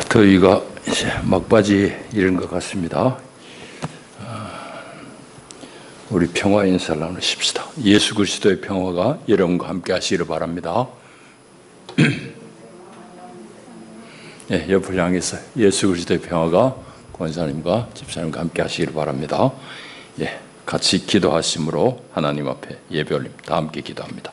더위가 이제 막바지에 이른 것 같습니다. 우리 평화 인사를 나누십시다. 예수 그리스도의 평화가 여러분과 함께 하시기를 바랍니다. 네, 옆을 향해서 예수 그리스도의 평화가 권사님과 집사님과 함께 하시기를 바랍니다. 예, 같이 기도하심으로 하나님 앞에 예배 올립니다. 다 함께 기도합니다.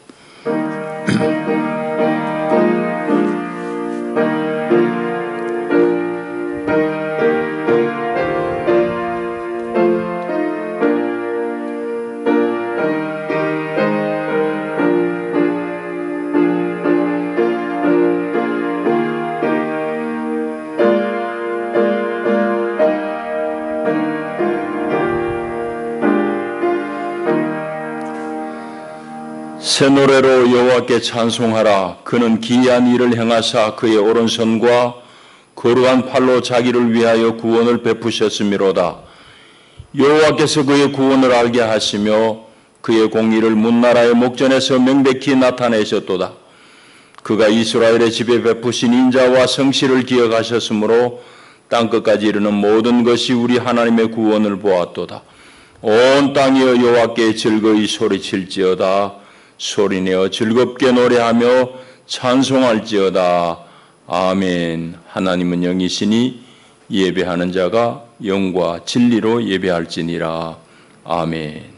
새 노래로 여호와께 찬송하라. 그는 기이한 일을 행하사 그의 오른손과 거룩한 팔로 자기를 위하여 구원을 베푸셨음이로다. 여호와께서 그의 구원을 알게 하시며 그의 공의를 문나라의 목전에서 명백히 나타내셨도다. 그가 이스라엘의 집에 베푸신 인자와 성실을 기억하셨으므로 땅끝까지 이르는 모든 것이 우리 하나님의 구원을 보았도다. 온 땅이여 여호와께 즐거이 소리칠지어다. 소리내어 즐겁게 노래하며 찬송할지어다. 아멘. 하나님은 영이시니 예배하는 자가 영과 진리로 예배할지니라. 아멘.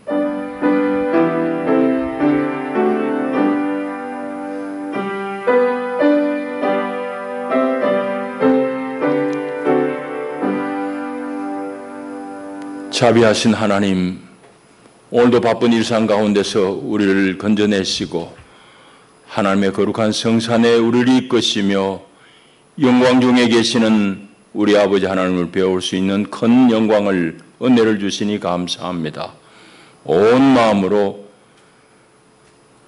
자비하신 하나님, 오늘도 바쁜 일상 가운데서 우리를 건져내시고 하나님의 거룩한 성산에 우리를 이끄시며 영광 중에 계시는 우리 아버지 하나님을 배울 수 있는 큰 영광을, 은혜를 주시니 감사합니다. 온 마음으로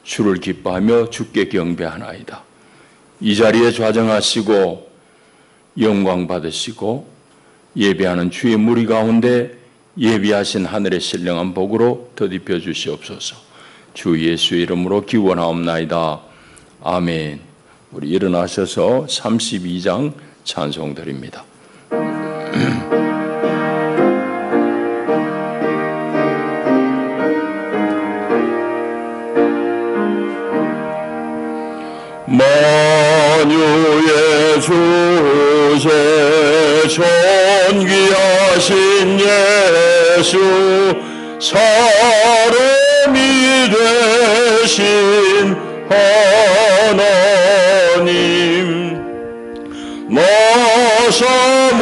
주를 기뻐하며 주께 경배하나이다. 이 자리에 좌정하시고 영광 받으시고 예배하는 주의 무리 가운데 예비하신 하늘의 신령한 복으로 덧입혀 주시옵소서. 주 예수의 이름으로 기원하옵나이다. 아멘. 우리 일어나셔서 32장 찬송 드립니다. 만유의 주제 존귀하신 예수, 사람이 되신 하나님, 마사모하여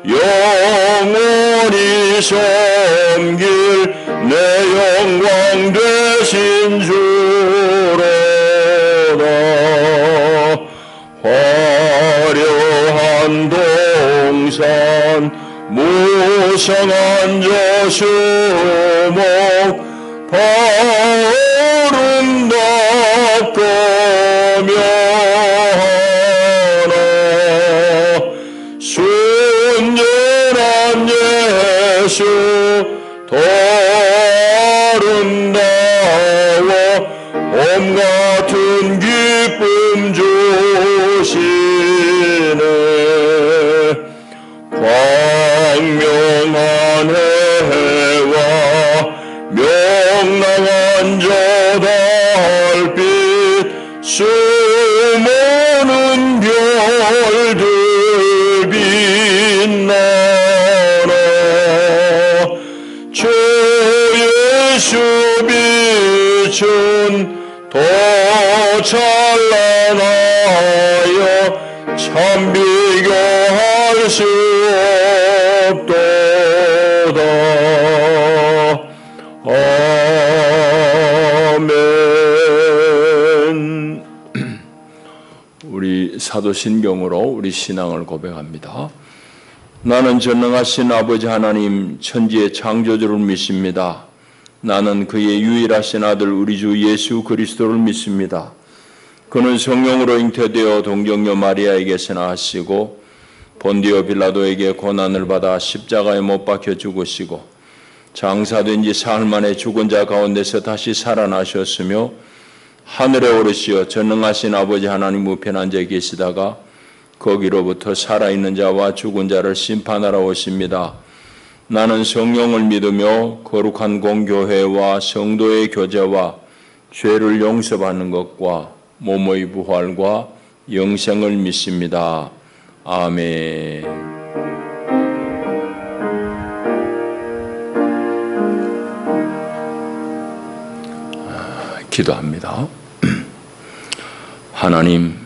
영원히 섬길 내 영광 되신 주로다. 화려한 동산 무성한 저수목 아름답고 묘하나 순전한 예수 더 아름다워 옴 같은 기쁨 주시네. 광명한 해와 명랑한 저 달빛, 수많은 별들 빛나라. 주 예수 빛은 더 찬란하여 참 비교할 수 없도다. 아멘. 우리 사도신경으로 우리 신앙을 고백합니다. 나는 전능하신 아버지 하나님 천지의 창조주를 믿습니다. 나는 그의 유일하신 아들 우리 주 예수 그리스도를 믿습니다. 그는 성령으로 잉태되어 동정녀 마리아에게서 나시고 본디오 빌라도에게 고난을 받아 십자가에 못 박혀 죽으시고 장사된 지 사흘 만에 죽은 자 가운데서 다시 살아나셨으며 하늘에 오르시어 전능하신 아버지 하나님 우편한 데 계시다가 거기로부터 살아있는 자와 죽은 자를 심판하러 오십니다. 나는 성령을 믿으며 거룩한 공교회와 성도의 교제와 죄를 용서받는 것과 몸의 부활과 영생을 믿습니다. 아멘. 기도합니다. 하나님,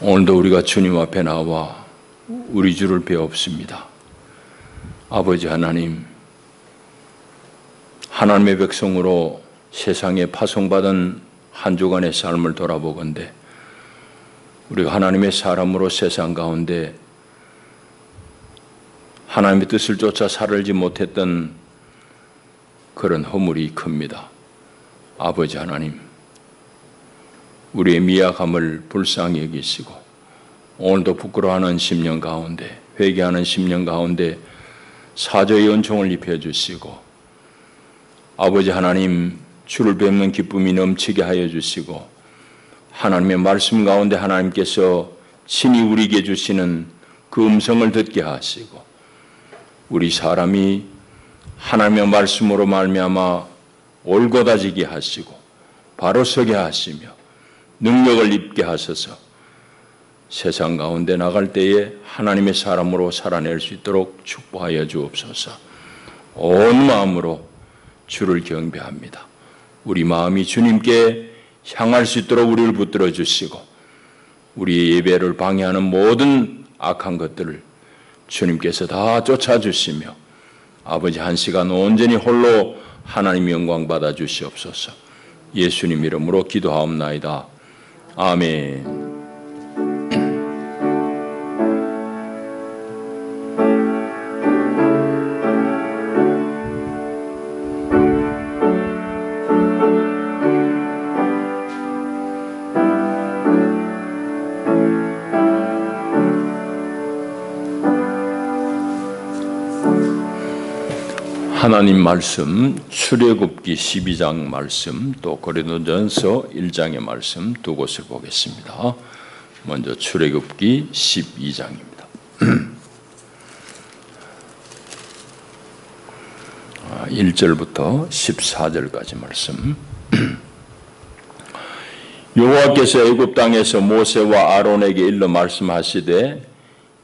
오늘도 우리가 주님 앞에 나와 우리 주를 배웁습니다. 아버지 하나님, 하나님의 백성으로 세상에 파송받은 한 주간의 삶을 돌아보건대 우리가 하나님의 사람으로 세상 가운데 하나님의 뜻을 쫓아 살지 못했던 그런 허물이 큽니다. 아버지 하나님, 우리의 미약함을 불쌍히 여기시고 오늘도 부끄러워하는 심령 가운데, 회개하는 심령 가운데 사죄의 은총을 입혀주시고 아버지 하나님, 주를 뵙는 기쁨이 넘치게 하여 주시고 하나님의 말씀 가운데 하나님께서 친히 우리에게 주시는 그 음성을 듣게 하시고 우리 사람이 하나님의 말씀으로 말미암아 올곧아지게 하시고 바로 서게 하시며 능력을 입게 하셔서 세상 가운데 나갈 때에 하나님의 사람으로 살아낼 수 있도록 축복하여 주옵소서. 온 마음으로 주를 경배합니다. 우리 마음이 주님께 향할 수 있도록 우리를 붙들어 주시고 우리의 예배를 방해하는 모든 악한 것들을 주님께서 다 쫓아주시며 아버지 한 시간 온전히 홀로 하나님 영광 받아 주시옵소서. 예수님 이름으로 기도하옵나이다. 아멘. 하나님 말씀 출애굽기 12장 말씀 또 고린도전서 1장의 말씀 두 곳을 보겠습니다. 먼저 출애굽기 12장입니다. 1절부터 14절까지 말씀. 여호와께서 애굽 땅에서 모세와 아론에게 일러 말씀하시되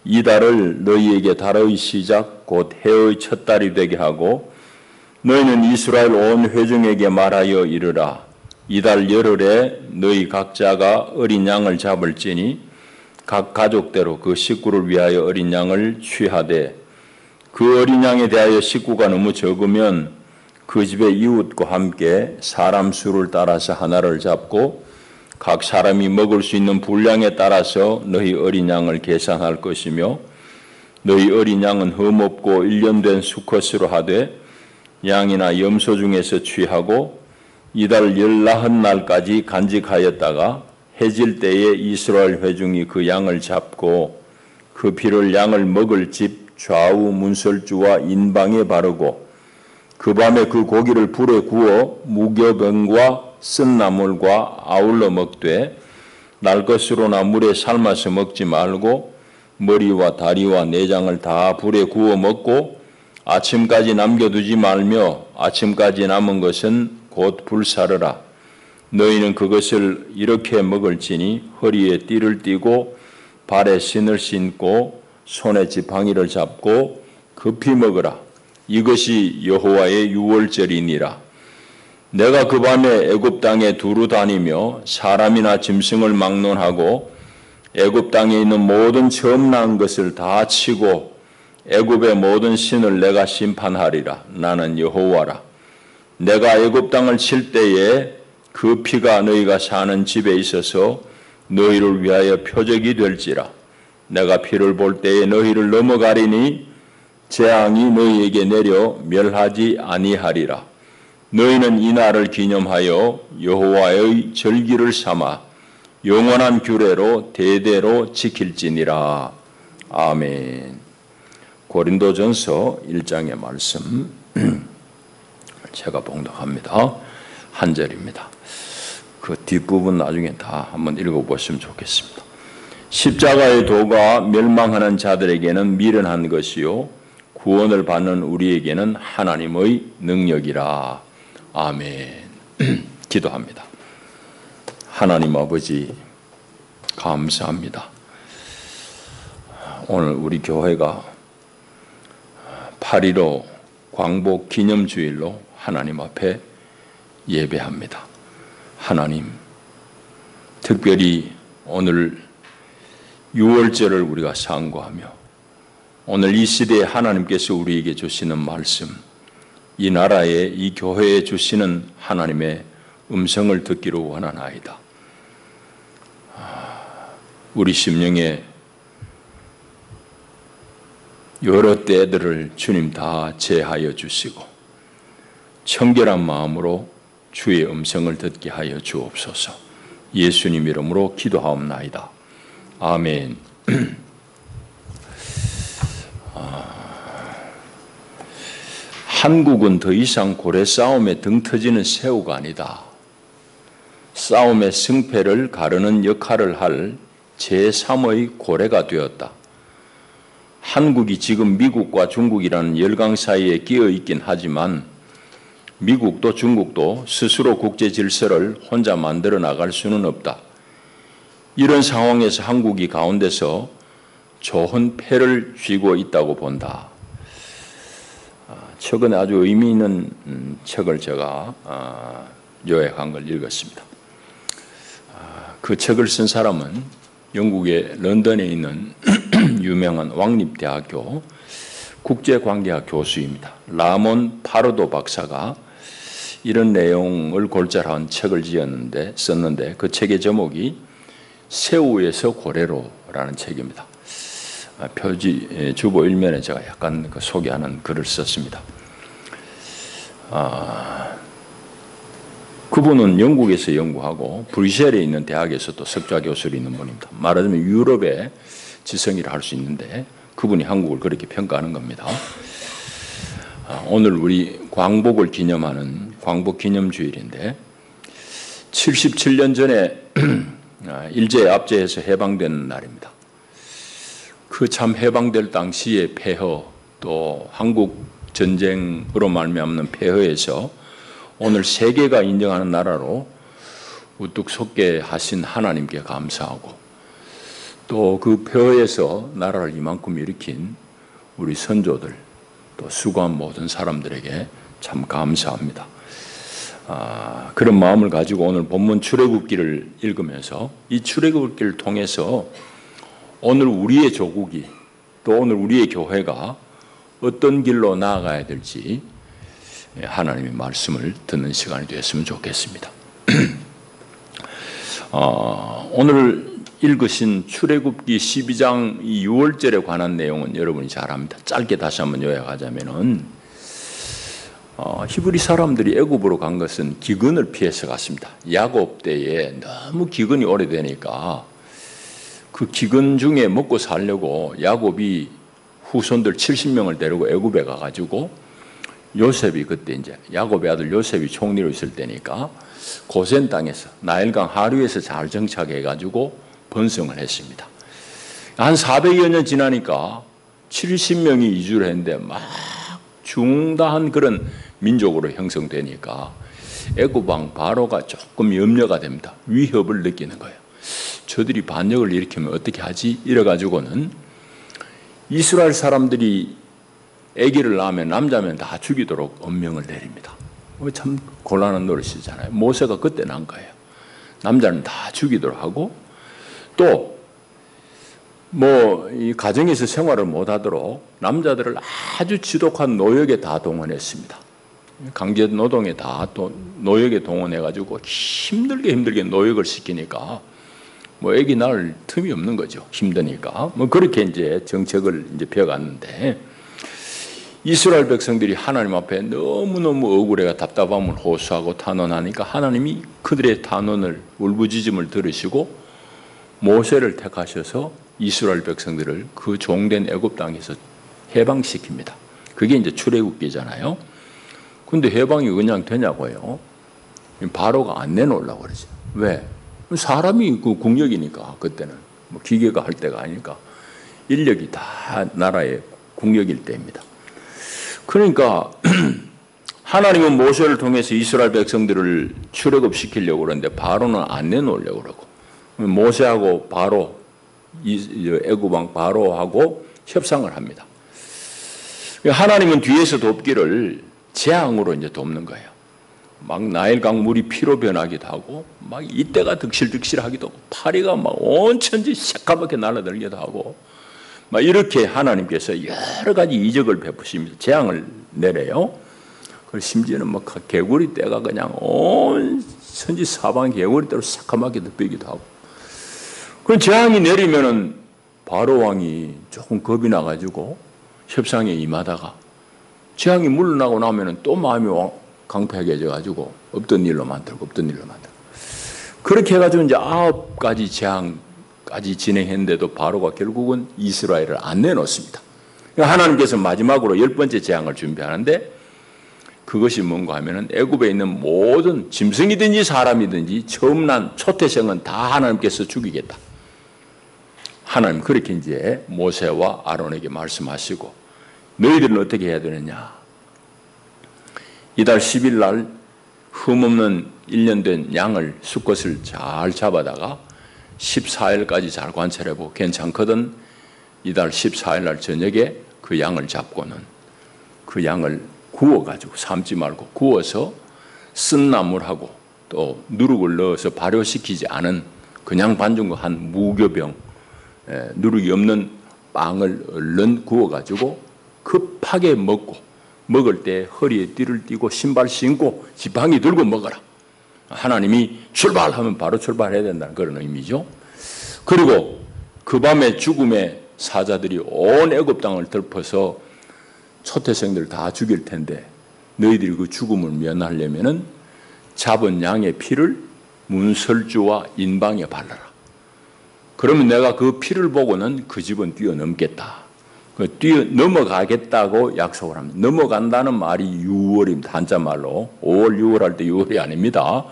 이 달을 너희에게 달의 시작 곧 해의 첫 달이 되게 하고 너희는 이스라엘 온 회중에게 말하여 이르라. 이달 열흘에 너희 각자가 어린 양을 잡을지니 각 가족대로 그 식구를 위하여 어린 양을 취하되 그 어린 양에 대하여 식구가 너무 적으면 그 집의 이웃과 함께 사람 수를 따라서 하나를 잡고 각 사람이 먹을 수 있는 분량에 따라서 너희 어린 양을 계산할 것이며 너희 어린 양은 흠없고 1년 된 수컷으로 하되 양이나 염소 중에서 취하고 이달 19날까지 간직하였다가 해질 때에 이스라엘 회중이 그 양을 잡고 그 피를 양을 먹을 집 좌우 문설주와 인방에 바르고 그 밤에 그 고기를 불에 구워 무교병과 쓴 나물과 아울러 먹되 날 것으로나 물에 삶아서 먹지 말고 머리와 다리와 내장을 다 불에 구워 먹고 아침까지 남겨두지 말며 아침까지 남은 것은 곧 불사르라. 너희는 그것을 이렇게 먹을지니 허리에 띠를 띠고 발에 신을 신고 손에 지팡이를 잡고 급히 먹으라. 이것이 여호와의 유월절이니라. 내가 그 밤에 애굽 땅에 두루 다니며 사람이나 짐승을 막론하고 애굽 땅에 있는 모든 처음 난 것을 다 치고 애굽의 모든 신을 내가 심판하리라. 나는 여호와라. 내가 애굽 땅을 칠 때에 그 피가 너희가 사는 집에 있어서 너희를 위하여 표적이 될지라. 내가 피를 볼 때에 너희를 넘어가리니 재앙이 너희에게 내려 멸하지 아니하리라. 너희는 이 날을 기념하여 여호와의 절기를 삼아 영원한 규례로 대대로 지킬지니라. 아멘. 고린도전서 1장의 말씀 제가 봉독합니다. 한 절입니다. 그 뒷부분 나중에 다 한번 읽어보시면 좋겠습니다. 십자가의 도가 멸망하는 자들에게는 미련한 것이요 구원을 받는 우리에게는 하나님의 능력이라. 아멘. 기도합니다. 하나님 아버지 감사합니다. 오늘 우리 교회가 8.15 광복 기념주일로 하나님 앞에 예배합니다. 하나님, 특별히 오늘 6월절을 우리가 상고하며 오늘 이 시대에 하나님께서 우리에게 주시는 말씀, 이 나라에 이 교회에 주시는 하나님의 음성을 듣기를 원하나이다. 우리 심령에 여러 때들을 주님 다 제하여 주시고 청결한 마음으로 주의 음성을 듣게 하여 주옵소서. 예수님 이름으로 기도하옵나이다. 아멘. 한국은 더 이상 고래 싸움에 등 터지는 새우가 아니다. 싸움의 승패를 가르는 역할을 할 제3의 고래가 되었다. 한국이 지금 미국과 중국이라는 열강 사이에 끼어 있긴 하지만 미국도 중국도 스스로 국제 질서를 혼자 만들어 나갈 수는 없다. 이런 상황에서 한국이 가운데서 좋은 패를 쥐고 있다고 본다. 최근에 아주 의미 있는 책을 제가 요약한 걸 읽었습니다. 그 책을 쓴 사람은 영국의 런던에 있는 유명한 왕립대학교 국제관계학 교수입니다. 라몬 파르도 박사가 이런 내용을 골자로 책을 썼는데 그 책의 제목이 새우에서 고래로라는 책입니다. 표지 주보 1면에 제가 약간 소개하는 글을 썼습니다. 그분은 영국에서 연구하고 브뤼셀에 있는 대학에서도 석좌 교수로 있는 분입니다. 말하자면 유럽의 지성이라 할 수 있는데 그분이 한국을 그렇게 평가하는 겁니다. 오늘 우리 광복을 기념하는 광복 기념주일인데 77년 전에 일제에 압제해서 해방된 날입니다. 그 참 해방될 당시의 폐허 또 한국 전쟁으로 말미암는 폐허에서 오늘 세계가 인정하는 나라로 우뚝 솟게 하신 하나님께 감사하고 또 그 폐허에서 나라를 이만큼 일으킨 우리 선조들 또 수고한 모든 사람들에게 참 감사합니다. 그런 마음을 가지고 오늘 본문 출애굽기를 읽으면서 이 출애굽기를 통해서 오늘 우리의 조국이 또 오늘 우리의 교회가 어떤 길로 나아가야 될지 하나님의 말씀을 듣는 시간이 되었으면 좋겠습니다. 오늘 읽으신 출애굽기 12장 6월절에 관한 내용은 여러분이 잘 압니다. 짧게 다시 한번 요약하자면은 히브리 사람들이 애굽으로 간 것은 기근을 피해서 갔습니다. 야곱 때에 너무 기근이 오래되니까 그 기근 중에 먹고 살려고 야곱이 후손들 70명을 데리고 애굽에 가가지고 요셉이 그때 이제 야곱의 아들 요셉이 총리로 있을 때니까 고센 땅에서 나일강 하류에서 잘 정착해가지고 번성을 했습니다. 한 400여 년 지나니까 70명이 이주를 했는데 막 중다한 그런 민족으로 형성되니까 애굽왕 바로가 조금 염려가 됩니다. 위협을 느끼는 거예요. 저들이 반역을 일으키면 어떻게 하지? 이래가지고는 이스라엘 사람들이 아기를 낳으면 남자면 다 죽이도록 엄명을 내립니다. 참 곤란한 노릇이잖아요. 모세가 그때 난 거예요. 남자는 다 죽이도록 하고 또 이 가정에서 생활을 못하도록 남자들을 아주 지독한 노역에 다 동원했습니다. 강제 노동에 다 또 노역에 동원해가지고 힘들게 노역을 시키니까 아기 낳을 틈이 없는 거죠. 힘드니까. 그렇게 이제 정책을 이제 펴갔는데 이스라엘 백성들이 하나님 앞에 너무너무 억울해가 답답함을 호소하고 탄원하니까 하나님이 그들의 탄원을 울부짖음을 들으시고 모세를 택하셔서 이스라엘 백성들을 그 종된 애굽 땅에서 해방시킵니다. 그게 이제 출애굽기잖아요. 근데 해방이 그냥 되냐고요. 바로가 안 내놓으려고 그러죠. 왜? 사람이 그 국력이니까. 그때는 뭐 기계가 할 때가 아니니까 인력이 다 나라의 국력일 때입니다. 그러니까 하나님은 모세를 통해서 이스라엘 백성들을 출애굽시키려고 그러는데 바로는 안 내놓으려고 그러고, 모세하고 바로 애굽 왕 바로하고 협상을 합니다. 하나님은 뒤에서 돕기를 재앙으로 이제 돕는 거예요. 막 나일강 물이 피로 변하기도 하고, 막 이때가 득실득실하기도 하고, 파리가 막 온 천지 새까맣게 날아들기도 하고, 막 이렇게 하나님께서 여러 가지 이적을 베푸십니다. 재앙을 내려요. 그리고 심지어는 막 개구리 떼가 그냥 온 천지 사방 개구리 떼로 새까맣게 덮이기도 하고. 그런 재앙이 내리면은 바로 왕이 조금 겁이 나가지고 협상에 임하다가 재앙이 물러나고 나면은 또 마음이 강팍해져가지고 없던 일로 만들고 없던 일로 만들고, 그렇게 해가지고 이제 9가지 재앙까지 진행했는데도 바로가 결국은 이스라엘을 안 내놓습니다. 하나님께서 마지막으로 10번째 재앙을 준비하는데, 그것이 뭔가 하면은 애굽에 있는 모든 짐승이든지 사람이든지 처음 난 초태생은 다 하나님께서 죽이겠다. 하나님 그렇게 이제 모세와 아론에게 말씀하시고, 너희들은 어떻게 해야 되느냐? 이달 10일 날 흠없는 1년 된 양을 수컷을 잘 잡아다가 14일까지 잘 관찰해보고 괜찮거든 이달 14일 날 저녁에 그 양을 잡고는 그 양을 구워가지고, 삶지 말고 구워서 쓴 나물하고 또 누룩을 넣어서 발효시키지 않은 그냥 반죽한 무교병, 누룩이 없는 빵을 얼른 구워가지고 급하게 먹을 때 허리에 띠를 띠고 신발 신고 지팡이 들고 먹어라. 하나님이 출발하면 바로 출발해야 된다는 그런 의미죠. 그리고 그 밤에 죽음의 사자들이 온 애굽 땅을 덮어서 초태생들 다 죽일 텐데, 너희들이 그 죽음을 면하려면은 잡은 양의 피를 문설주와 인방에 발라라. 그러면 내가 그 피를 보고는 그 집은 뛰어넘겠다. 넘어가겠다고 약속을 합니다. 넘어간다는 말이 6월입니다. 한자말로 5월 6월 할 때 6월이 아닙니다.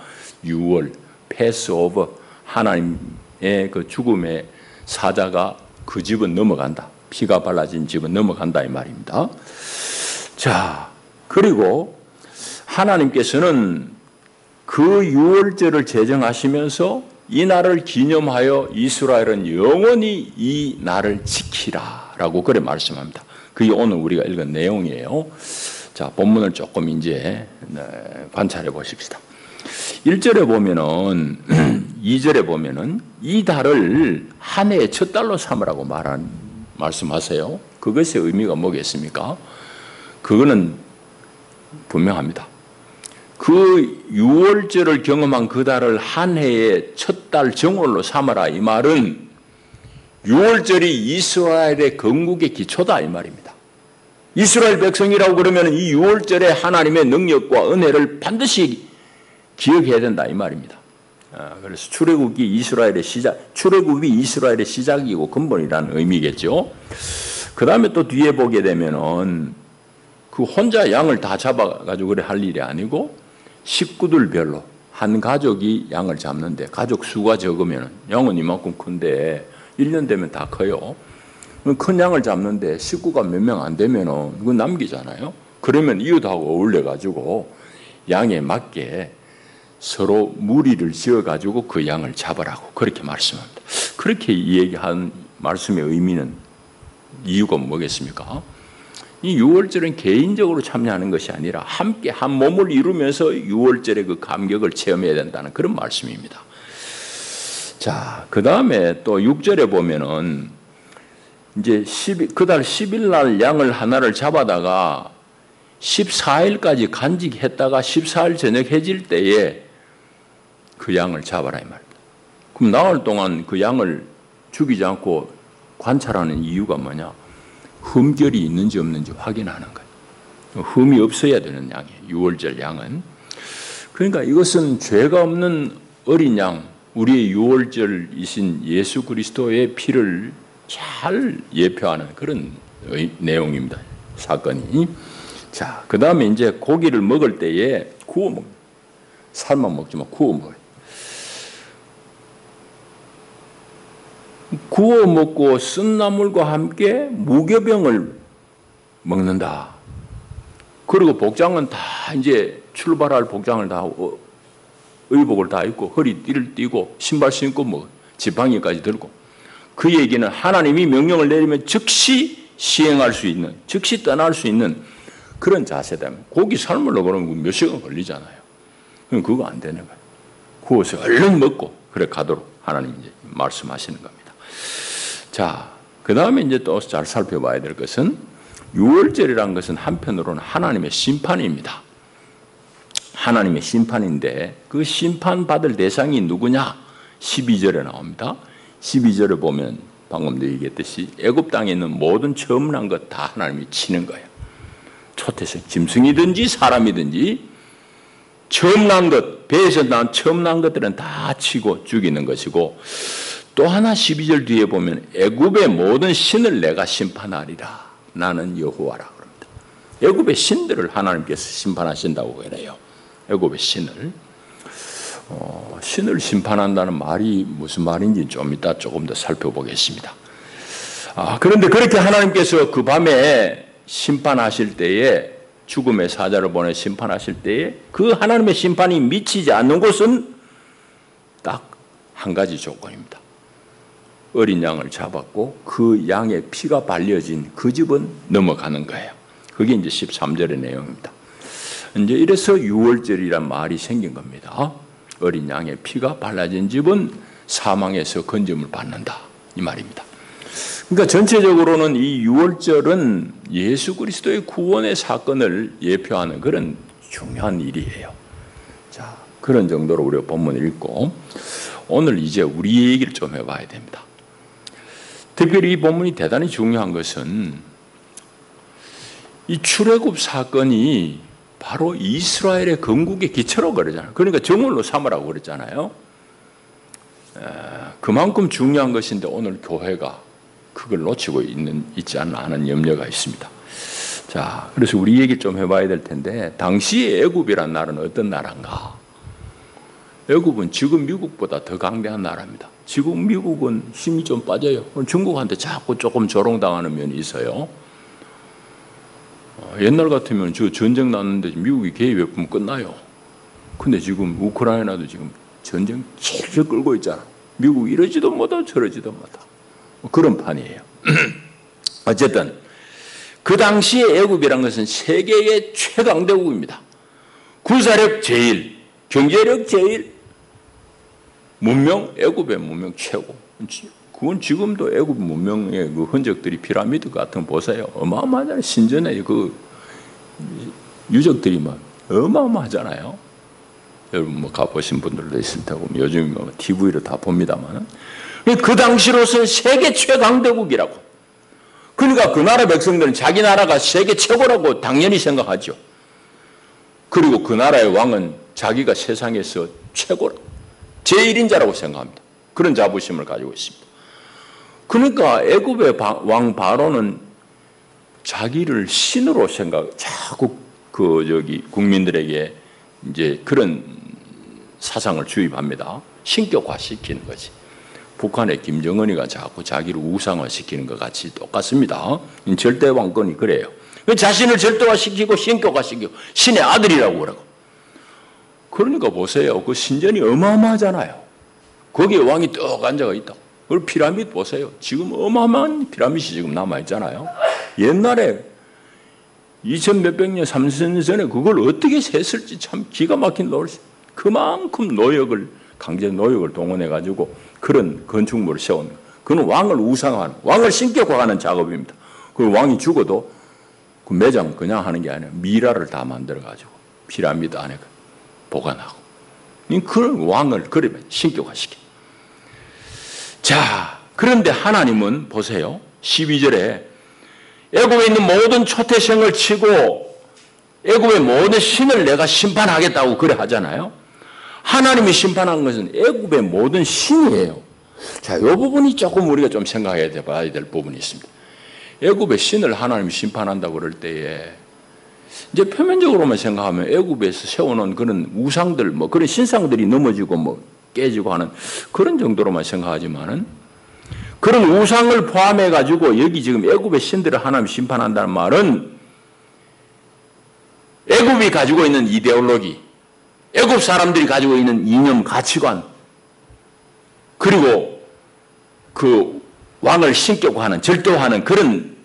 6월 패스오버, 하나님의 그 죽음의 사자가 그 집은 넘어간다. 피가 발라진 집은 넘어간다 이 말입니다. 자, 그리고 하나님께서는 그 6월절을 제정하시면서 이 날을 기념하여 이스라엘은 영원히 이 날을 지키라 라고 그래 말씀합니다. 그게 오늘 우리가 읽은 내용이에요. 자, 본문을 조금 이제 관찰해 보십시다. 1절에 보면은 2절에 보면은 이 달을 한 해의 첫 달로 삼으라고 말씀하세요. 그것의 의미가 뭐겠습니까? 그거는 분명합니다. 그 6월절을 경험한 그 달을 한 해의 첫 달 정월로 삼아라 이 말은 6월절이 이스라엘의 건국의 기초다 이 말입니다. 이스라엘 백성이라고 그러면 이 6월절에 하나님의 능력과 은혜를 반드시 기억해야 된다 이 말입니다. 그래서 출애굽이 이스라엘의 시작이고 근본이라는 의미겠죠. 그 다음에 또 뒤에 보게 되면은 그 혼자 양을 다 잡아가지고 그래 할 일이 아니고 식구들별로 한 가족이 양을 잡는데, 가족 수가 적으면 양은 이만큼 큰데 1년 되면 다 커요. 큰 양을 잡는데 식구가 몇 명 안 되면은 그건 남기잖아요. 그러면 이웃하고 어울려가지고 양에 맞게 서로 무리를 지어가지고 그 양을 잡으라고 그렇게 말씀합니다. 그렇게 얘기한 말씀의 의미는 이유가 뭐겠습니까? 이 6월절은 개인적으로 참여하는 것이 아니라 함께 한 몸을 이루면서 6월절의 그 감격을 체험해야 된다는 그런 말씀입니다. 자, 그 다음에 또 6절에 보면은 이제 그달 10일 날 양을 하나를 잡아다가 14일까지 간직했다가 14일 저녁 해질 때에 그 양을 잡아라 이 말입니다. 그럼 나흘 동안 그 양을 죽이지 않고 관찰하는 이유가 뭐냐? 흠결이 있는지 없는지 확인하는 거예요. 흠이 없어야 되는 양이에요. 6월절 양은. 그러니까 이것은 죄가 없는 어린 양, 우리의 6월절이신 예수 그리스도의 피를 잘 예표하는 그런 내용입니다. 사건이. 자, 그 다음에 이제 고기를 먹을 때에 구워 먹어요. 삶아 먹지만 구워 먹어요. 구워 먹고 쓴 나물과 함께 무교병을 먹는다. 그리고 복장은 다 이제 출발할 복장을 다 의복을 다 입고 허리띠를 띠고 신발 신고 뭐 지팡이까지 들고, 그 얘기는 하나님이 명령을 내리면 즉시 시행할 수 있는, 즉시 떠날 수 있는 그런 자세다. 고기 삶으려고 그러면 몇 시간 걸리잖아요. 그럼 그거 안 되는 거예요. 구워서 얼른 먹고 그래 가도록 하나님 이제 말씀하시는 겁니다. 자, 그 다음에 이제 또 잘 살펴봐야 될 것은, 유월절이라는 것은 한편으로는 하나님의 심판입니다. 하나님의 심판인데 그 심판받을 대상이 누구냐? 12절에 나옵니다. 12절에 보면 방금도 얘기했듯이 애굽 땅에 있는 모든 처음 난 것 다 하나님이 치는 거예요. 초태생, 짐승이든지 사람이든지 처음 난 것, 배에서 난 처음 난 것들은 다 치고 죽이는 것이고, 또 하나 12절 뒤에 보면 애굽의 모든 신을 내가 심판하리라. 나는 여호와라 그럽니다. 애굽의 신들을 하나님께서 심판하신다고 그래요. 애굽의 신을. 신을 심판한다는 말이 무슨 말인지 좀 이따 조금 더 살펴보겠습니다. 그런데 그렇게 하나님께서 그 밤에 심판하실 때에, 죽음의 사자를 보내 심판하실 때에 그 하나님의 심판이 미치지 않는 곳은 딱 한 가지 조건입니다. 어린 양을 잡았고 그 양의 피가 발려진 그 집은 넘어가는 거예요. 그게 이제 13절의 내용입니다. 이제 이래서 유월절이란 말이 생긴 겁니다. 어린 양의 피가 발라진 집은 사망에서 건짐을 받는다, 이 말입니다. 그러니까 전체적으로는 이 유월절은 예수 그리스도의 구원의 사건을 예표하는 그런 중요한 일이에요. 자, 그런 정도로 우리가 본문을 읽고 오늘 이제 우리 얘기를 좀 해봐야 됩니다. 특별히 이 본문이 대단히 중요한 것은 이 출애굽 사건이 바로 이스라엘의 건국의 기초라고 그러잖아요. 그러니까 정월로 삼으라고 그랬잖아요. 그만큼 중요한 것인데 오늘 교회가 그걸 놓치고 있지 않나 하는 염려가 있습니다. 자, 그래서 우리 얘기 좀 해봐야 될 텐데, 당시에 애굽이란 나라는 어떤 나라인가? 애굽은 지금 미국보다 더 강대한 나라입니다. 지금 미국은 힘이 좀 빠져요. 중국한테 자꾸 조금 조롱당하는 면이 있어요. 옛날 같으면 저 전쟁 났는데 미국이 개입했으면 끝나요. 근데 지금 우크라이나도 지금 전쟁 길게 끌고 있잖아. 미국 이러지도 못하고 저러지도 못하고 그런 판이에요. 어쨌든 그 당시에 애굽이란 것은 세계의 최강대국입니다. 군사력 제일, 경제력 제일, 문명, 애굽의 문명 최고. 그건 지금도 애굽 문명의 그 흔적들이 피라미드 같은 거 보세요. 어마어마하잖아요. 신전에 그 유적들이 막 어마어마하잖아요. 여러분 뭐 가보신 분들도 있을 테고 요즘 뭐 TV로 다 봅니다만, 그 당시로서는 세계 최강대국이라고. 그러니까 그 나라 백성들은 자기 나라가 세계 최고라고 당연히 생각하죠. 그리고 그 나라의 왕은 자기가 세상에서 최고라, 제1인자라고 생각합니다. 그런 자부심을 가지고 있습니다. 그러니까 애굽의 왕 바로는 자기를 신으로 자꾸 국민들에게 이제 그런 사상을 주입합니다. 신격화시키는 거지. 북한의 김정은이가 자꾸 자기를 우상화시키는 것 같이 똑같습니다. 절대 왕권이 그래요. 자신을 절대화시키고 신격화시키고 신의 아들이라고 그러고. 그러니까 보세요. 그 신전이 어마어마하잖아요. 거기에 왕이 떡 앉아가 있다. 그 피라미드 보세요. 지금 어마어마한 피라미드이 지금 남아있잖아요. 옛날에 2000 몇백 년, 3000년 전에 그걸 어떻게 셌을지 참 기가 막힌 노릇이. 그만큼 강제 노역을 동원해가지고 그런 건축물을 세우는 거예요. 그건 왕을 우상화하는, 왕을 신격화하는 작업입니다. 그 왕이 죽어도 그 매장 그냥 하는 게 아니라 미라를 다 만들어가지고 피라미드 안에 보관하고. 그런 왕을 그러면 신격화시켜. 자, 그런데 하나님은 보세요. 12절에 애굽에 있는 모든 초태생을 치고 애굽의 모든 신을 내가 심판하겠다고 그래 하잖아요. 하나님이 심판한 것은 애굽의 모든 신이에요. 자, 이 부분이 조금 우리가 좀 생각해 봐야 될 부분이 있습니다. 애굽의 신을 하나님이 심판한다고 그럴 때에 이제 표면적으로만 생각하면 애굽에서 세워놓은 그런 우상들, 뭐 그런 신상들이 넘어지고 뭐 깨지고 하는 그런 정도로만 생각하지만은 그런 우상을 포함해 가지고 여기 지금 애굽의 신들을 하나님 심판한다는 말은 애굽이 가지고 있는 이데올로기, 애굽 사람들이 가지고 있는 이념, 가치관, 그리고 그 왕을 신격고 하는, 절도하는 그런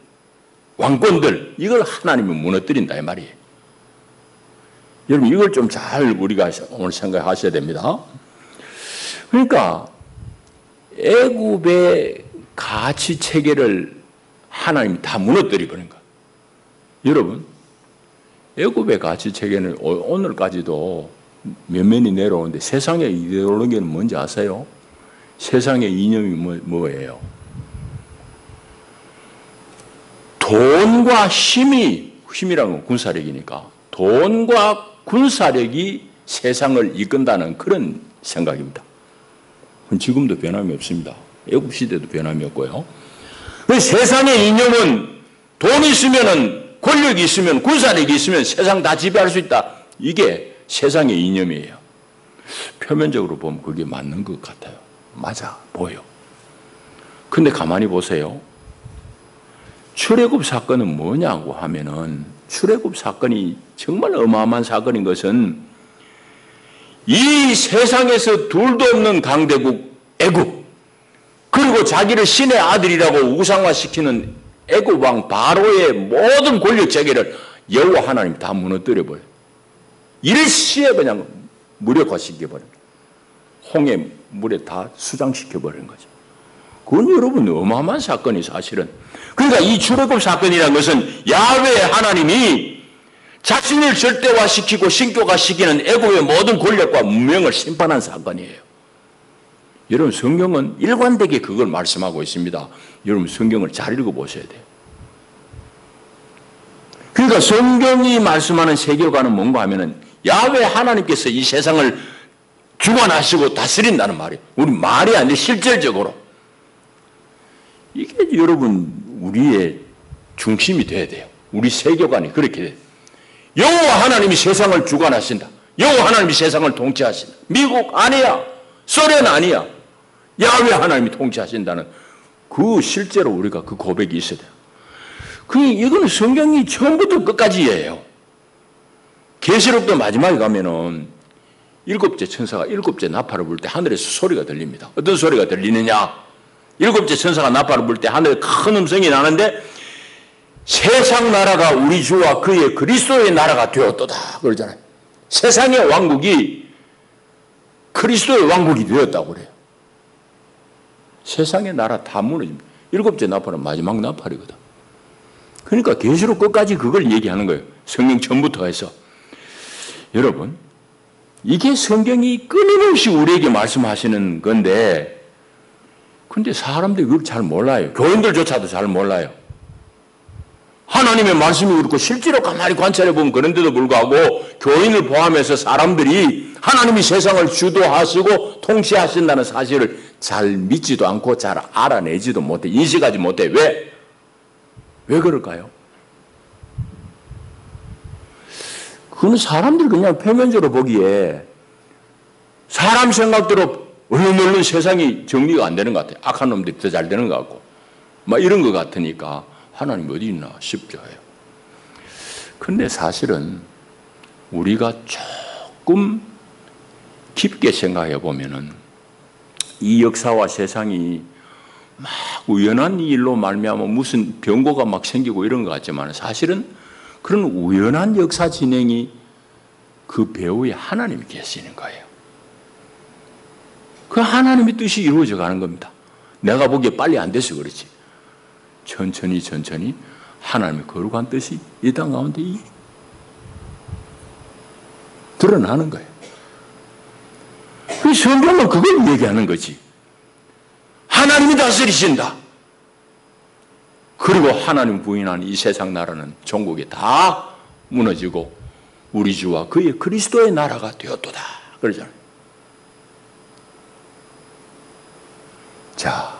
왕권들, 이걸 하나님이 무너뜨린다 이 말이에요. 여러분 이걸 좀 잘 우리가 오늘 생각하셔야 됩니다. 그러니까 애굽의 가치 체계를 하나님이 다 무너뜨려 버린 거예요. 여러분 애굽의 가치 체계는 오늘까지도 면면이 내려오는데 세상의 이데올로기는 뭔지 아세요? 세상의 이념이 뭐예요? 돈과 힘이라는 건 군사력이니까 돈과 군사력이 세상을 이끈다는 그런 생각입니다. 지금도 변함이 없습니다. 애굽 시대도 변함이 없고요. 세상의 이념은 돈이 있으면, 권력이 있으면, 군사력이 있으면 세상 다 지배할 수 있다. 이게 세상의 이념이에요. 표면적으로 보면 그게 맞는 것 같아요. 맞아 보여. 근데 가만히 보세요. 출애굽 사건은 뭐냐고 하면은, 출애굽 사건이 정말 어마어마한 사건인 것은 이 세상에서 둘도 없는 강대국 애굽, 그리고 자기를 신의 아들이라고 우상화시키는 애굽 왕 바로의 모든 권력 체계를 여호와 하나님이 다 무너뜨려버려요. 일시에 그냥 무력화시켜버립니다. 홍해 물에 다 수장시켜버리는 거죠. 그건 여러분 어마어마한 사건이 사실은. 그러니까 이 출애굽 사건이라는 것은 야훼 하나님이 자신을 절대화시키고 신격화시키는 애굽의 모든 권력과 문명을 심판한 사건이에요. 여러분 성경은 일관되게 그걸 말씀하고 있습니다. 여러분 성경을 잘 읽어보셔야 돼요. 그러니까 성경이 말씀하는 세계관은 뭔가 하면은 야훼 하나님께서 이 세상을 주관하시고 다스린다는 말이에요. 우리 말이 아니라 실질적으로. 이게 여러분 우리의 중심이 돼야 돼요. 우리 세계관이 그렇게 돼요. 여호와 하나님이 세상을 주관하신다. 여호와 하나님이 세상을 통치하신다. 미국 아니야. 소련 아니야. 야훼 하나님이 통치하신다는 그 실제로 우리가 그 고백이 있어야 돼요. 이거는 성경이 처음부터 끝까지예요. 계시록도 마지막에 가면은 일곱째 천사가 일곱째 나팔을 불 때 하늘에서 소리가 들립니다. 어떤 소리가 들리느냐? 일곱째 천사가 나팔을 불 때 하늘에 큰 음성이 나는데 세상 나라가 우리 주와 그의 그리스도의 나라가 되었도다 그러잖아요. 세상의 왕국이 그리스도의 왕국이 되었다고 그래요. 세상의 나라 다 무너집니다. 일곱째 나팔은 마지막 나팔이거든. 그러니까 계시록 끝까지 그걸 얘기하는 거예요. 성경 전부터 해서. 여러분 이게 성경이 끊임없이 우리에게 말씀하시는 건데 근데 사람들이 그걸 잘 몰라요. 교인들조차도 잘 몰라요. 하나님의 말씀이 그렇고 실제로 가만히 관찰해 보면 그런데도 불구하고 교인을 포함해서 사람들이 하나님이 세상을 주도하시고 통치하신다는 사실을 잘 믿지도 않고 잘 알아내지도 못해. 인식하지 못해. 왜? 왜 그럴까요? 그건 사람들이 그냥 표면적으로 보기에 사람 생각대로 얼른 세상이 정리가 안 되는 것 같아요. 악한 놈들이 더 잘 되는 것 같고 막 이런 것 같으니까 하나님 어디 있나 싶죠. 그런데 사실은 우리가 조금 깊게 생각해 보면은 이 역사와 세상이 막 우연한 일로 말미암아 무슨 변고가 막 생기고 이런 것 같지만 사실은 그런 우연한 역사 진행이 그 배후에 하나님이 계시는 거예요. 그 하나님의 뜻이 이루어져 가는 겁니다. 내가 보기에 빨리 안 돼서 그렇지. 천천히 하나님의 거룩한 뜻이 이 땅 가운데 드러나는 거예요. 그 성경은 그걸 얘기하는 거지. 하나님이 다스리신다. 그리고 하나님 부인한 이 세상 나라는 종국이 다 무너지고 우리 주와 그의 그리스도의 나라가 되었도다. 그러잖아요. 자,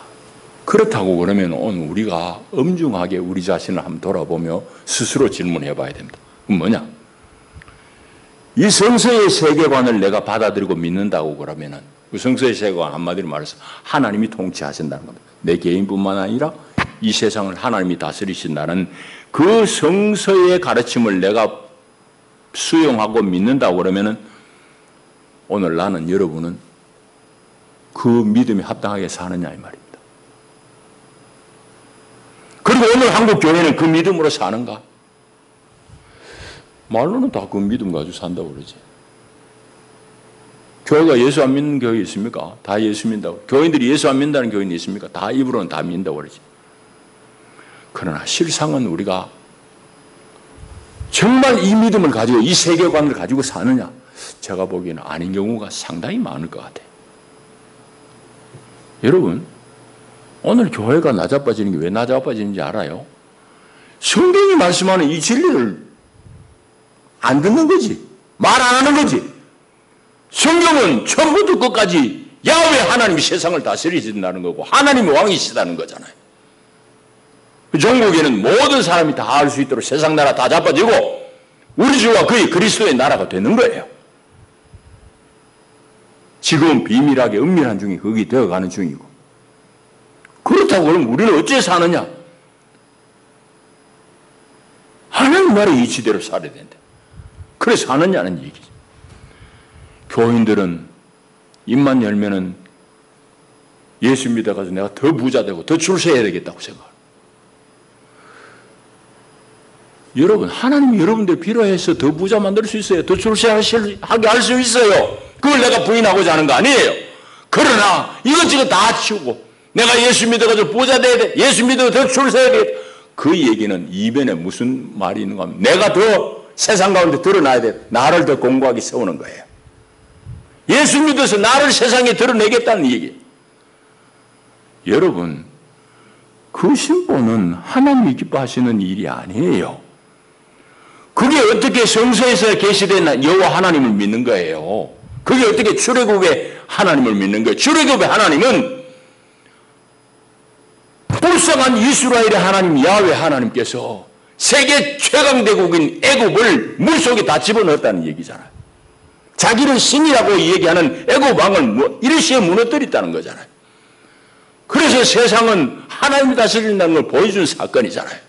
그렇다고 그러면 오늘 우리가 엄중하게 우리 자신을 한번 돌아보며 스스로 질문해 봐야 됩니다. 그럼 뭐냐? 이 성서의 세계관을 내가 받아들이고 믿는다고 그러면은 성서의 세계관 한마디로 말해서 하나님이 통치하신다는 겁니다. 내 개인뿐만 아니라 이 세상을 하나님이 다스리신다는 그 성서의 가르침을 내가 수용하고 믿는다고 그러면은 오늘 나는 여러분은 그 믿음에 합당하게 사느냐 이 말입니다. 그리고 오늘 한국 교회는 그 믿음으로 사는가? 말로는 다 그 믿음 가지고 산다고 그러지. 교회가 예수 안 믿는 교회 있습니까? 다 예수 믿는다고. 교인들이 예수 안 믿는다는 교인이 있습니까? 다 입으로는 다 믿는다고 그러지. 그러나 실상은 우리가 정말 이 믿음을 가지고 이 세계관을 가지고 사느냐? 제가 보기에는 아닌 경우가 상당히 많을 것 같아요. 여러분, 오늘 교회가 나자빠지는 게 왜 나자빠지는지 알아요? 성경이 말씀하는 이 진리를 안 듣는 거지. 말 안 하는 거지. 성경은 처음부터 끝까지 야훼 하나님이 세상을 다스리신다는 거고 하나님이 왕이시다는 거잖아요. 종국에는 모든 사람이 다 알 수 있도록 세상 나라 다 자빠지고 우리 주와 그의 그리스도의 나라가 되는 거예요. 지금은 비밀하게 은밀한 중이 거기 되어가는 중이고 그렇다고 그러면 우리는 어째 사느냐? 하나님 나라의 이치대로 살아야 된다. 그래 사느냐는 얘기죠. 교인들은 입만 열면은 예수 믿어가지고 내가 더 부자 되고 더 출세해야 되겠다고 생각해요. 여러분, 하나님이 여러분들 필요해서 더 부자 만들 수 있어요. 더 출세하게 할 수 있어요. 그걸 내가 부인하고자 하는 거 아니에요. 그러나 이것저것 다 치우고 내가 예수 믿어가지고 부자 돼야 돼. 예수 믿어 더 출세해야 돼. 그 얘기는 이변에 무슨 말이 있는가 하면 내가 더 세상 가운데 드러나야 돼. 나를 더 공고하게 세우는 거예요. 예수 믿어서 나를 세상에 드러내겠다는 얘기. 여러분, 그 신보는 하나님이 기뻐하시는 일이 아니에요. 그게 어떻게 성서에서 계시된 여호와 하나님을 믿는 거예요. 그게 어떻게 출애굽의 하나님을 믿는 거예요. 출애굽의 하나님은 불쌍한 이스라엘의 하나님 야훼 하나님께서 세계 최강대국인 애굽을 물속에 다 집어넣었다는 얘기잖아요. 자기를 신이라고 얘기하는 애굽 왕을 일시에 무너뜨렸다는 거잖아요. 그래서 세상은 하나님이 다스린다는 걸 보여준 사건이잖아요.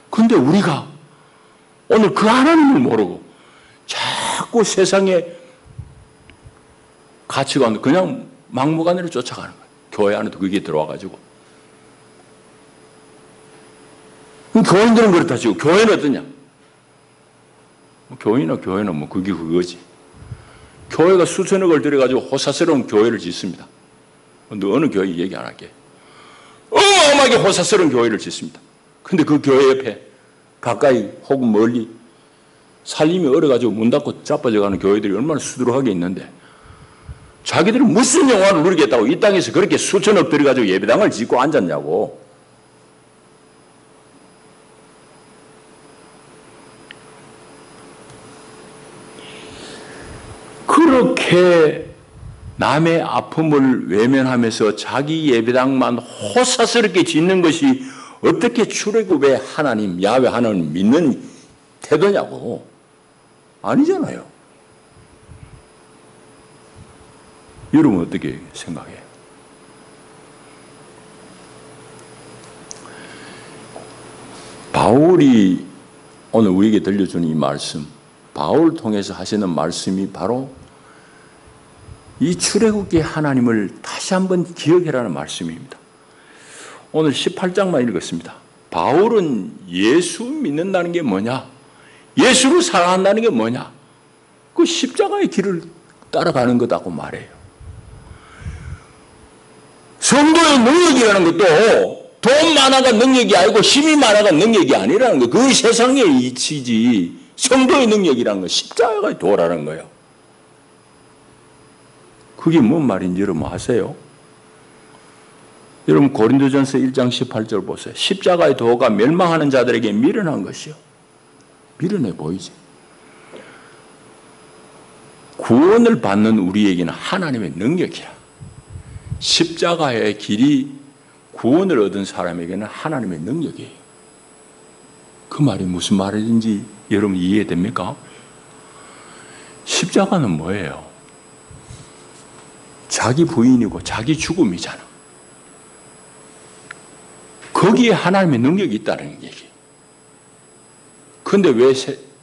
그런데 우리가 오늘 그 하나님을 모르고 자꾸 세상의 가치관도 그냥 막무가내로 쫓아가는 거예요. 교회 안에도 그게 들어와가지고. 교인들은 그렇다 치고 교회는 어떠냐? 교회는 뭐 그게 그거지. 교회가 수천억을 들여가지고 호사스러운 교회를 짓습니다. 근데 어느 교회 얘기 안 할게. 어마어마하게 호사스러운 교회를 짓습니다. 근데 그 교회 옆에 가까이 혹은 멀리 살림이 얼어가지고 문 닫고 자빠져가는 교회들이 얼마나 수두룩하게 있는데 자기들은 무슨 영화를 누리겠다고 이 땅에서 그렇게 수천억 들여가지고 예배당을 짓고 앉았냐고. 그렇게 남의 아픔을 외면하면서 자기 예배당만 호사스럽게 짓는 것이 어떻게 출애굽의 하나님, 야훼 하나님을 믿는 태도냐고. 아니잖아요. 여러분 어떻게 생각해요? 바울이 오늘 우리에게 들려주는 이 말씀, 바울을 통해서 하시는 말씀이 바로 이 출애굽의 하나님을 다시 한번 기억해라는 말씀입니다. 오늘 18장만 읽었습니다. 바울은 예수 믿는다는 게 뭐냐? 예수를 사랑한다는 게 뭐냐? 그 십자가의 길을 따라가는 거다고 말해요. 성도의 능력이라는 것도 돈 많아가 능력이 아니고 힘이 많아가 능력이 아니라는 거. 그 세상의 이치지. 성도의 능력이라는 건 십자가의 도라는 거예요. 그게 뭔 말인지 여러분 아세요? 여러분 고린도전서 1장 18절 보세요. 십자가의 도가 멸망하는 자들에게 미련한 것이요. 미련해 보이지. 구원을 받는 우리에게는 하나님의 능력이야. 십자가의 길이 구원을 얻은 사람에게는 하나님의 능력이에요. 그 말이 무슨 말인지 여러분 이해됩니까? 십자가는 뭐예요? 자기 부인이고 자기 죽음이잖아. 거기에 하나님의 능력이 있다는 얘기. 그런데 왜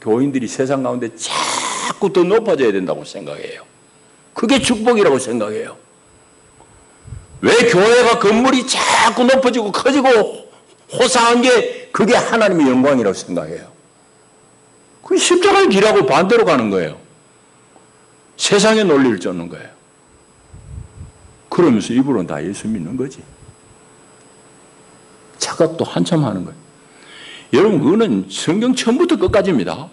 교인들이 세상 가운데 자꾸 더 높아져야 된다고 생각해요? 그게 축복이라고 생각해요. 왜 교회가 건물이 자꾸 높아지고 커지고 호상한 게 그게 하나님의 영광이라고 생각해요? 그 십자가의 길하고 반대로 가는 거예요. 세상의 논리를 쫓는 거예요. 그러면서 입으로는 다 예수 믿는 거지. 착각도 한참 하는 거예요. 여러분, 그거는 성경 처음부터 끝까지입니다.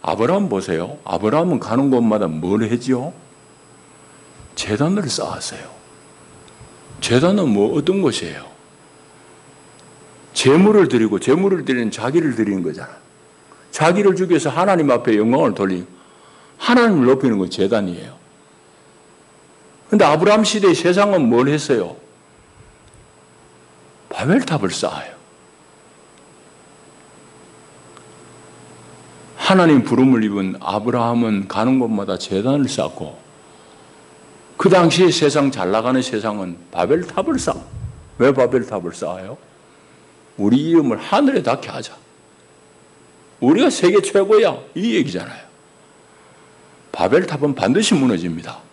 아브라함 보세요. 아브라함은 가는 곳마다 뭘 했지요? 제단을 쌓았어요. 제단은 뭐 어떤 것이에요? 제물을 드리고, 제물을 드리는 자기를 드리는 거잖아. 자기를 죽여서 하나님 앞에 영광을 돌리고 하나님을 높이는 건 제단이에요. 그런데 아브라함 시대의 세상은 뭘 했어요? 바벨탑을 쌓아요. 하나님 부름을 입은 아브라함은 가는 곳마다 제단을 쌓고, 그 당시에 세상 잘 나가는 세상은 바벨탑을 쌓아. 왜 바벨탑을 쌓아요? 우리 이름을 하늘에 닿게 하자. 우리가 세계 최고야. 이 얘기잖아요. 바벨탑은 반드시 무너집니다.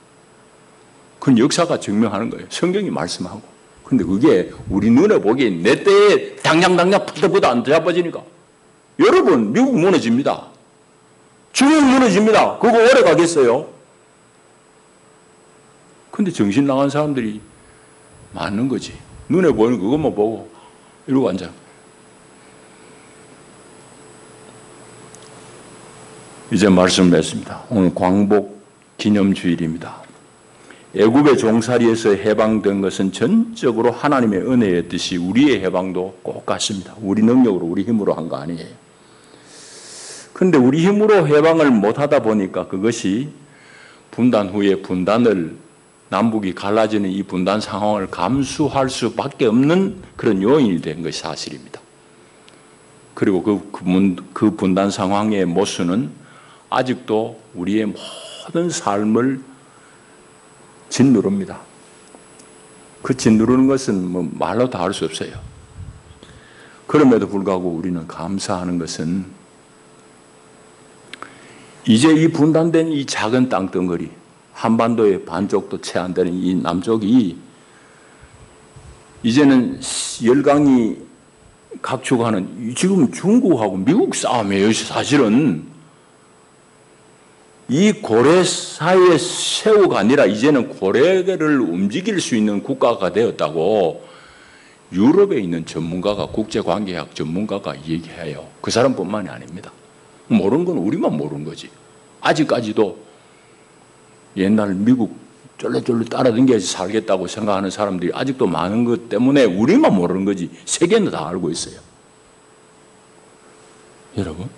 그건 역사가 증명하는 거예요. 성경이 말씀하고. 근데 그게 우리 눈에 보기에 내 때에 당장 푸드푸드 안 잡아지니까. 여러분, 미국 무너집니다. 중국 무너집니다. 그거 오래 가겠어요? 근데 정신 나간 사람들이 많은 거지. 눈에 보이는 그것만 보고 이러고 앉아. 이제 말씀을 맺습니다. 오늘 광복 기념주일입니다. 애굽의 종살이에서 해방된 것은 전적으로 하나님의 은혜의 뜻이 우리의 해방도 꼭 같습니다. 우리 능력으로, 우리 힘으로 한 거 아니에요. 그런데 우리 힘으로 해방을 못하다 보니까 그것이 분단 후에 분단을, 남북이 갈라지는 이 분단 상황을 감수할 수밖에 없는 그런 요인이 된 것이 사실입니다. 그리고 그 분단 상황의 모순은 아직도 우리의 모든 삶을 짓누릅니다. 그 짓누르는 것은 뭐 말로 다 할 수 없어요. 그럼에도 불구하고 우리는 감사하는 것은 이제 이 분단된 이 작은 땅덩어리, 한반도의 반쪽도 채 안 되는 이 남쪽이 이제는 열강이 각축하는 지금 중국하고 미국 싸움이에요. 사실은 이 고래 사이의 새우가 아니라 이제는 고래를 움직일 수 있는 국가가 되었다고 유럽에 있는 전문가가, 국제관계학 전문가가 얘기해요. 그 사람뿐만이 아닙니다. 모르는 건 우리만 모르는 거지. 아직까지도 옛날 미국 쫄래쫄래 따라다니면서 살겠다고 생각하는 사람들이 아직도 많은 것 때문에 우리만 모르는 거지. 세계는 다 알고 있어요. 여러분,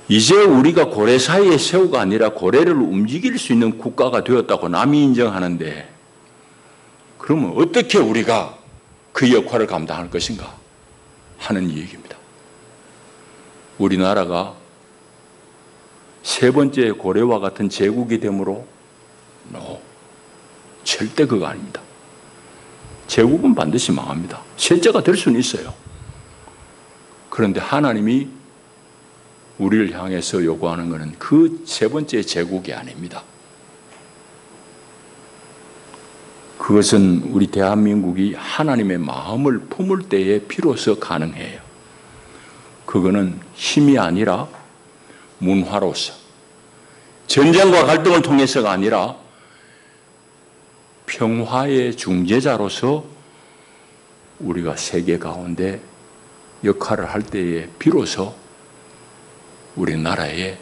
이제 우리가 고래 사이의 새우가 아니라 고래를 움직일 수 있는 국가가 되었다고 남이 인정하는데, 그러면 어떻게 우리가 그 역할을 감당할 것인가 하는 얘기입니다. 우리나라가 세 번째 고래와 같은 제국이 되므로 절대 그거 아닙니다. 제국은 반드시 망합니다. 셋째가 될 수는 있어요. 그런데 하나님이 우리를 향해서 요구하는 것은 그 세 번째 제국이 아닙니다. 그것은 우리 대한민국이 하나님의 마음을 품을 때에 비로소 가능해요. 그거는 힘이 아니라 문화로서, 전쟁과 갈등을 통해서가 아니라 평화의 중재자로서 우리가 세계 가운데 역할을 할 때에 비로소 우리나라의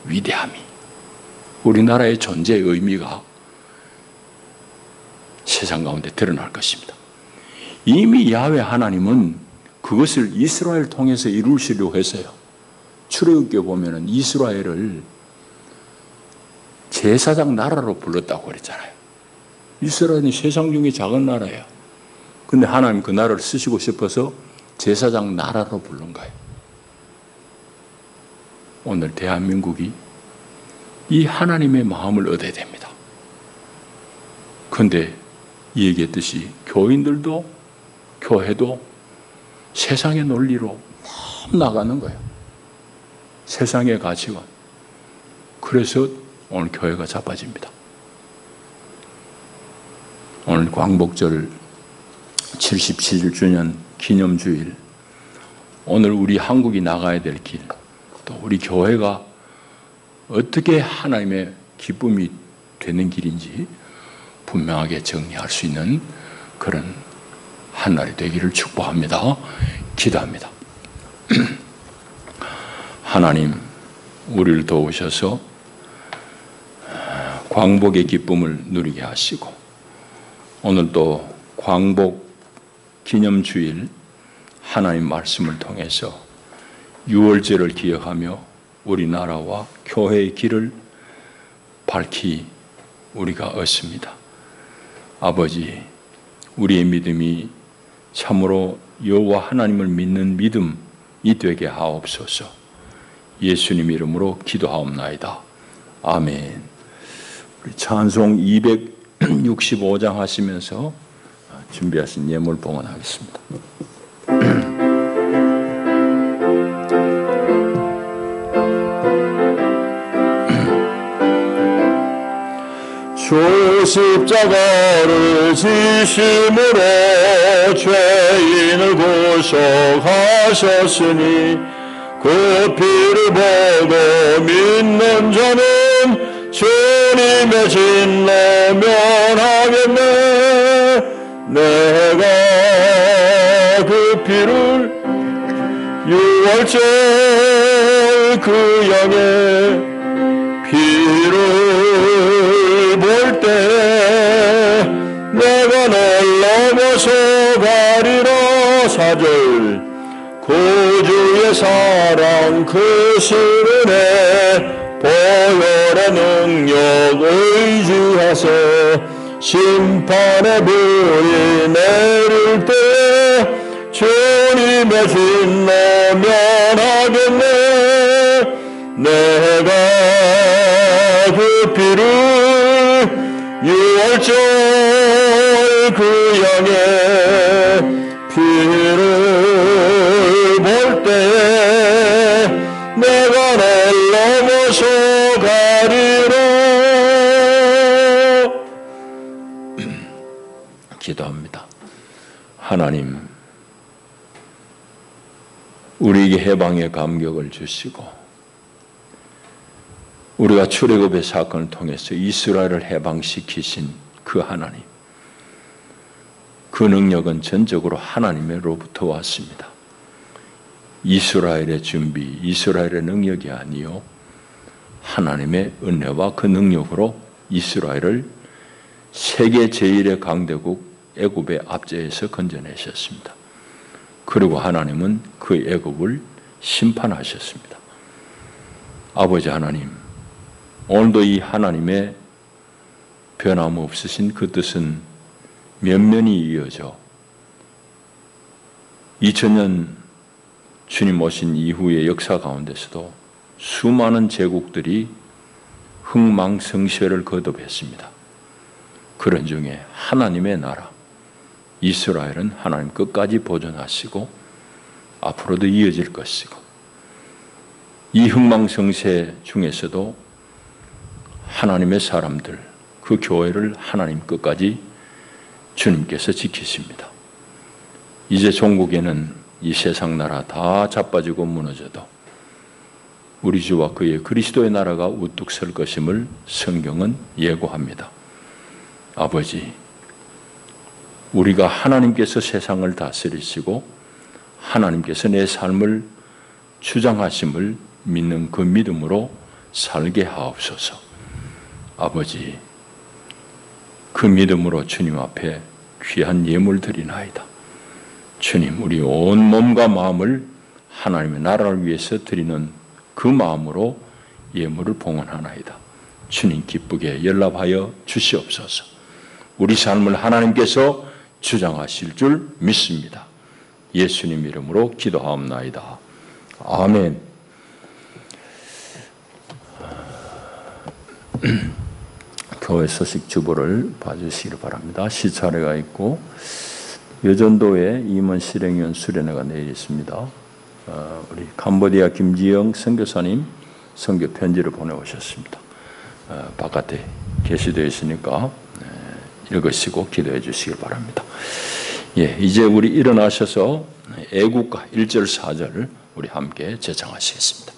위대함이, 우리나라의 존재의 의미가 세상 가운데 드러날 것입니다. 이미 야훼 하나님은 그것을 이스라엘을 통해서 이루시려고 했어요. 출애굽기에 보면은 이스라엘을 제사장 나라로 불렀다고 그랬잖아요. 이스라엘은 세상 중에 작은 나라예요. 근데 하나님 그 나라를 쓰시고 싶어서 제사장 나라로 부른 거예요. 오늘 대한민국이 이 하나님의 마음을 얻어야 됩니다. 그런데 얘기했듯이 교인들도 교회도 세상의 논리로 너무 나가는 거예요. 세상의 가치관. 그래서 오늘 교회가 자빠집니다. 오늘 광복절 77주년 기념주일, 오늘 우리 한국이 나가야 될 길, 또 우리 교회가 어떻게 하나님의 기쁨이 되는 길인지 분명하게 정리할 수 있는 그런 한날이 되기를 축복합니다. 기도합니다. 하나님, 우리를 도우셔서 광복의 기쁨을 누리게 하시고, 오늘 또 광복 기념주일 하나님 말씀을 통해서 유월절을 기억하며 우리나라와 교회의 길을 밝히 우리가 얻습니다. 아버지, 우리의 믿음이 참으로 여호와 하나님을 믿는 믿음이 되게 하옵소서. 예수님 이름으로 기도하옵나이다. 아멘. 우리 찬송 265장 하시면서 준비하신 예물 봉헌하겠습니다. 주 십자가를 지심으로 죄인을 구속하셨으니 그 피를 보고 믿는 자는 주님의 진노 면하겠네. 내가 그 피를 유월절 그 양의 피를 볼 때 내가 널 넘어서 가리라. 4절 구주의 사랑 크신 은혜 보혈의 능력 의지하세. 심판의 불이 내릴 때 주님의 진노 면하겠네. 내가 그 피를 유월절 그 양의 피를 볼 때 내가 널 넘어서 가리라. 기도합니다. 하나님, 우리에게 해방의 감격을 주시고 우리가 출애굽의 사건을 통해서 이스라엘을 해방시키신 그 하나님, 그 능력은 전적으로 하나님으로부터 왔습니다. 이스라엘의 준비, 이스라엘의 능력이 아니요 하나님의 은혜와 그 능력으로 이스라엘을 세계 제1의 강대국 애굽의 압제에서 건져내셨습니다. 그리고 하나님은 그 애굽을 심판하셨습니다. 아버지 하나님, 오늘도 이 하나님의 변함없으신 그 뜻은 면면이 이어져 2000년 주님 오신 이후의 역사 가운데서도 수많은 제국들이 흥망성쇠를 거듭했습니다. 그런 중에 하나님의 나라 이스라엘은 하나님 끝까지 보존하시고 앞으로도 이어질 것이고, 이 흥망성쇠 중에서도 하나님의 사람들, 그 교회를 하나님 끝까지 주님께서 지키십니다. 이제 종국에는 이 세상 나라 다 자빠지고 무너져도 우리 주와 그의 그리스도의 나라가 우뚝 설 것임을 성경은 예고합니다. 아버지, 우리가 하나님께서 세상을 다스리시고 하나님께서 내 삶을 주장하심을 믿는 그 믿음으로 살게 하옵소서. 아버지, 그 믿음으로 주님 앞에 귀한 예물 드리나이다. 주님, 우리 온 몸과 마음을 하나님의 나라를 위해서 드리는 그 마음으로 예물을 봉헌하나이다. 주님 기쁘게 연락하여 주시옵소서. 우리 삶을 하나님께서 주장하실 줄 믿습니다. 예수님 이름으로 기도하옵나이다. 아멘. 교회 소식 주보를 봐주시기 바랍니다. 시차례가 있고 여전도에 임원 실행위원 수련회가 내일 있습니다. 우리 캄보디아 김지영 선교사님 선교 편지를 보내오셨습니다. 바깥에 게시되어 있으니까 읽으시고 기도해 주시기 바랍니다. 예, 이제 우리 일어나셔서 애국가 1절 4절 우리 함께 제창하시겠습니다.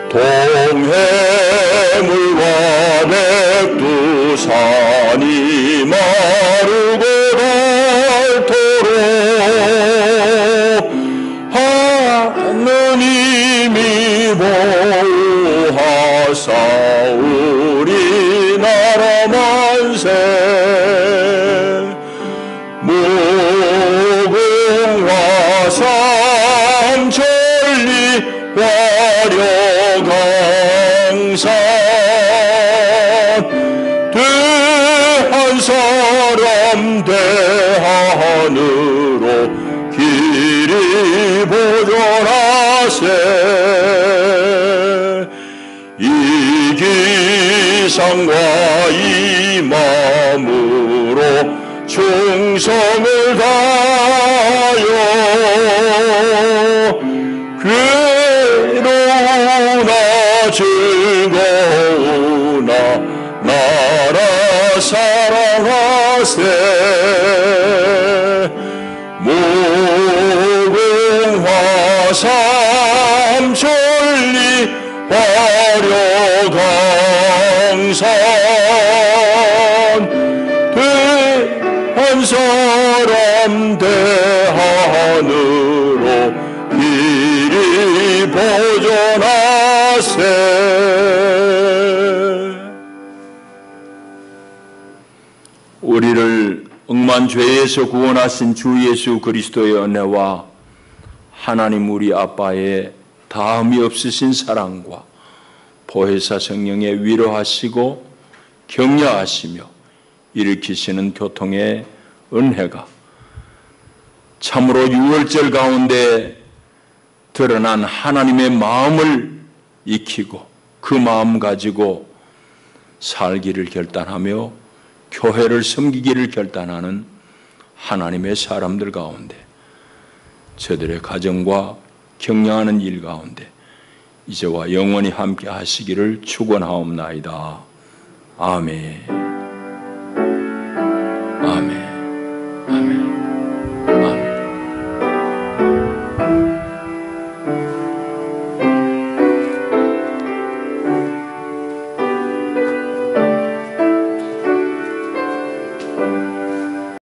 동해물과 백두산이 마르고 닳도록 하느님이 보호하사 우리나라 만세 무궁화 삼천리 화려강산 대한 사람 대한으로 길이 보존하세 이 기상과 이 마음으로 충성을 다하여 괴로우나 즐거우나 나라 사랑하세 무궁화 삼천리 화려강산 대한 사람 대한으로 길이 보존하세. 우리를 억만 죄에서 구원하신 주 예수 그리스도의 은혜와 하나님 우리 아빠의 다함이 없으신 사랑과 보혜사 성령의 위로하시고 격려하시며 일으키시는 교통의 은혜가 참으로 유월절 가운데 드러난 하나님의 마음을 익히고 그 마음 가지고 살기를 결단하며 교회를 섬기기를 결단하는 하나님의 사람들 가운데 저들의 가정과 격려하는 일 가운데 이제와 영원히 함께 하시기를 축원하옵나이다. 아멘.